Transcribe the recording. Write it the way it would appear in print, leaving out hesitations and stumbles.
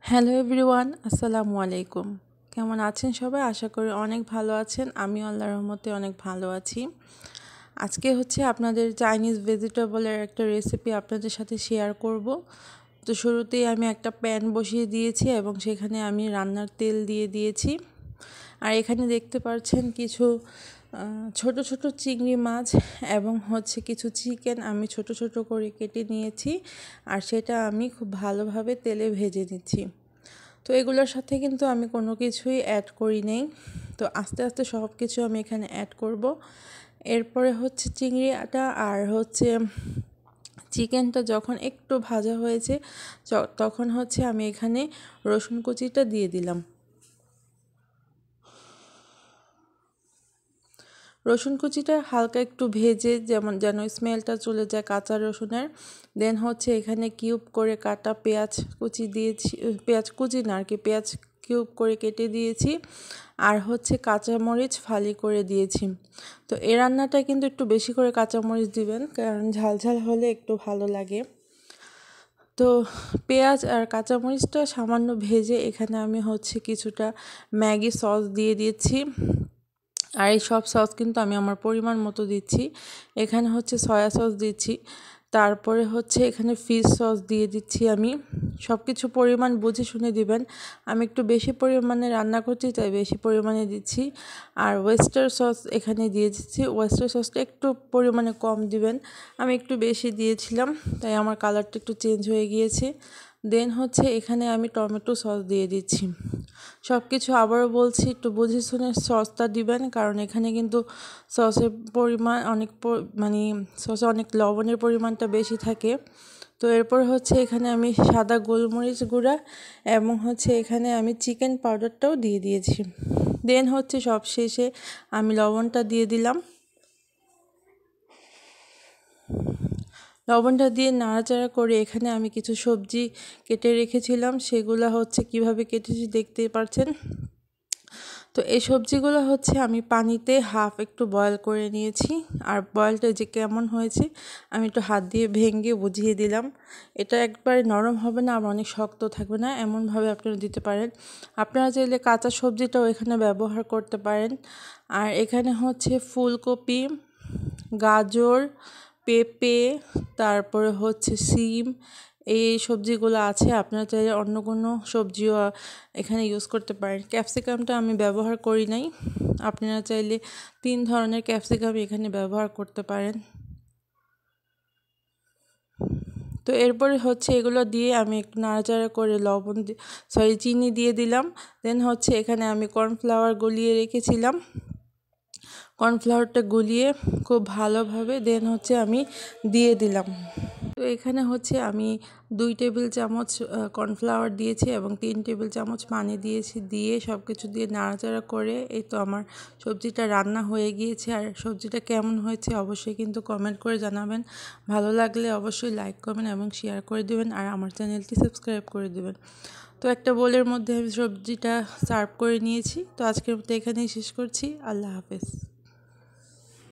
Hello everyone, আসসালামু আলাইকুম। কেমন আছেন সবাই? আশা করি অনেক ভালো আছেন। আমি আল্লাহর রহমতে অনেক ভালো আছি। আজকে আপনাদের চাইনিজ ভেজিটেবলের একটা রেসিপি আপনাদের সাথে শেয়ার করব। তো শুরুতেই আমি একটা প্যান বসিয়ে দিয়েছি এবং সেখানে আমি রান্নার তেল দিয়ে দিয়েছি। আর এখানে দেখতে পাচ্ছেন কিছু ছোট ছোট চিংড়ি মাছ এবং কিছু চিকেন আমি ছোট ছোট করে কেটে নিয়েছি, আর সেটা আমি খুব ভালোভাবে তেলে ভেজে নিচ্ছি। তো এগুলোর সাথে কিন্তু আমি কোনো কিছুই অ্যাড করি নেই। তো আস্তে আস্তে সব কিছু আমি এখানে অ্যাড করব। এরপরে চিংড়িটা আর চিকেনটা যখন একটু ভাজা হয়েছে তখন আমি এখানে রসুন কুচিটা দিয়ে দিলাম। রসুন কুচিটা হালকা একটু ভেজে যেন স্মেলটা চলে যায় কাঁচা রসুনের। দেন এখানে কিউব করে কাটা পেঁয়াজ কুচি দিয়েছি, পেঁয়াজ কুচি না আর কি, পেঁয়াজ কিউব করে কেটে দিয়েছি। আর কাঁচামরিচ ফালি করে দিয়েছি। তো এই রান্নাটা কিন্তু একটু বেশি করে কাঁচামরিচ দিবেন, কারণ ঝাল ঝাল হলে একটু ভালো লাগে। তো পেঁয়াজ আর কাঁচামরিচটা সামান্য ভেজে এখানে আমি কিছুটা ম্যাগি সস দিয়ে দিয়েছি। আর এই সব সস কিন্তু আমি আমার পরিমাণ মতো দিচ্ছি। এখানে সয়া সস দিচ্ছি, তারপরে এখানে ফিশ সস দিয়ে দিচ্ছি। আমি সব কিছু পরিমাণ বুঝে শুনে দিবেন। আমি একটু বেশি পরিমাণে রান্না করছি তাই বেশি পরিমাণে দিচ্ছি। আর ওয়েস্টার সস এখানে দিয়ে দিচ্ছি। ওয়েস্টার সসটা একটু পরিমাণে কম দিবেন, আমি একটু বেশি দিয়েছিলাম তাই আমার কালারটা একটু চেঞ্জ হয়ে গিয়েছে। দেন এখানে আমি টমেটো সস দিয়ে দিচ্ছি। সব কিছু আবারও বলছি, একটু বুঝে শুনে সসটা দিবেন, কারণ এখানে কিন্তু সসের পরিমাণ সসে অনেক লবণের পরিমাণটা বেশি থাকে। তো এরপর এখানে আমি সাদা গোলমরিচ গুঁড়া এবং এখানে আমি চিকেন পাউডারটাও দিয়ে দিয়েছি। দেন সব শেষে আমি লবণটা দিয়ে দিলাম। লবণটা দিয়ে নাড়াচাড়া করে এখানে আমি কিছু সবজি কেটে রেখেছিলাম, সেগুলো কিভাবে কেটেছি দেখতেই পারছেন। তো এই সবজিগুলো আমি পানিতে হাফ একটু বয়েল করে নিয়েছি। আর বয়েলটা যে কেমন হয়েছে আমি একটু হাত দিয়ে ভেঙে বুঝিয়ে দিলাম। এটা একবারে নরম হবে না, আবার অনেক শক্ত থাকবে না, এমনভাবে আপনারা দিতে পারেন। আপনারা চাইলে কাঁচা সবজিটাও এখানে ব্যবহার করতে পারেন। আর এখানে ফুলকপি, গাজর, পেঁপে, তারপরে সিম, এই সবজিগুলো আছে। আপনারা চাইলে অন্য কোনো সবজিও এখানে ইউজ করতে পারেন। ক্যাপসিকামটা আমি ব্যবহার করি নাই। আপনারা চাইলে 3 ধরনের ক্যাপসিকাম এখানে ব্যবহার করতে পারেন। তো এরপরে এগুলো দিয়ে আমি একটু নাড়াচাড়া করে চিনি দিয়ে দিলাম। দেন এখানে আমি কর্নফ্লাওয়ার গলিয়ে রেখেছিলাম। কর্নফ্লাওয়ারটা গুলিয়ে খুব ভালোভাবে দেন আমি দিয়ে দিলাম। তো এখানে আমি 2 টেবিল চামচ কর্নফ্লাওয়ার দিয়েছি এবং 3 টেবিল চামচ পানি দিয়েছি। দিয়ে সব কিছু দিয়ে নাড়াচাড়া করে এই তো আমার সবজিটা রান্না হয়ে গিয়েছে। আর সবজিটা কেমন হয়েছে অবশ্যই কিন্তু কমেন্ট করে জানাবেন। ভালো লাগলে অবশ্যই লাইক করবেন এবং শেয়ার করে দেবেন, আর আমার চ্যানেলটি সাবস্ক্রাইব করে দেবেন। তো একটা বোলের মধ্যে আমি সবজিটা সার্ভ করে নিয়েছি। তো আজকের মতো এখানেই শেষ করছি। আল্লাহ হাফেজ।